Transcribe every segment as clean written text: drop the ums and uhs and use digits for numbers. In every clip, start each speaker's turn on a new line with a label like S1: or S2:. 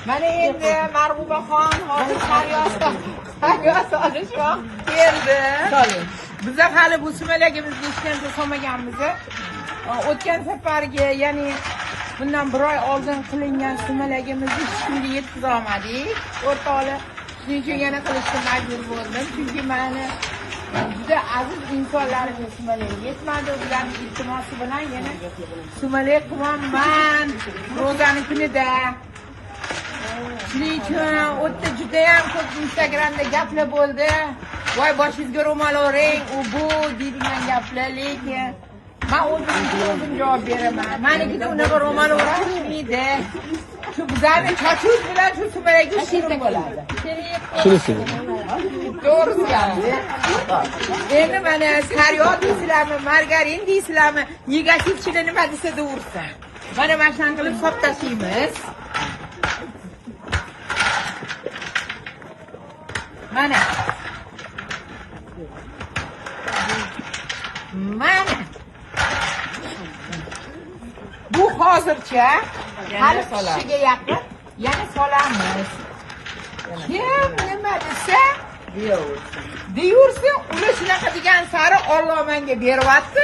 S1: Mana endi Marg'ubaxon hozir sariyos solish vaqti keldi. Biza hali bu sumalagimizni hech narsa solmaganmiz. O'tgan safargi, ya'ni bundan bir oy oldin qilingan sumalagimizni hech kimga yetkiza olmadik. O'rtoqlar, shuning uchun yana qilishga majbur bo'ldim. Chunki meni juda aziz insonlarga sumalak yetmadi. Ularning iltimosi bilan yana sumalak qilaman ro'zani kunida. Shuning uchun o'tda juda ham ko'p Instagramda gaplar bo'ldi. Voy boshingizga ro'mol o'ring, u bu deydigan gaplar, lekin men o'zim javob beraman. Menikida unaqa ro'mol o'rashmaydi. Shu bizani chochuz bilan shu sumalakga shirin bo'ladi.
S2: Shunisi.
S1: To'g'risi. Endi mana sariyot deysizlarmi, margarin deysizlarmi, yegachi ichida nima desa ursin. Mana shunaqa qilib soptashimiz. Mana. Bu hozircha hali pishishga yaqin, yana solamiz. Kim nima desa deyursin, uni shunaqa degan sari Alloh menga beryapti.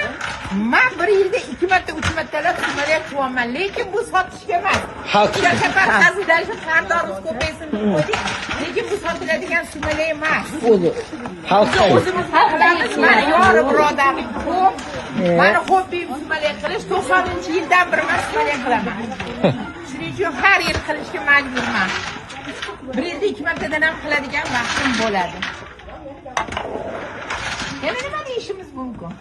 S1: Men bir yilda 2 marta, 3 martalab sumalak qilaman, lekin bu sotishga emas. O'sha safar hazillashib xaridorimiz ko'paysin deb qo'ydik, lekin bu sotiladigan sumalak emas. O'zimiz qilamiz, meni yori birodarim ko'p. Meni hobbim sumalak qilish, 90-yildan beri men sumalak qilaman. Shuning uchun har yil qilishga majburman. Bir yilda 2 martadan ham qiladigan vaqtim bo'ladi. Yana nima deyishimiz mumkin?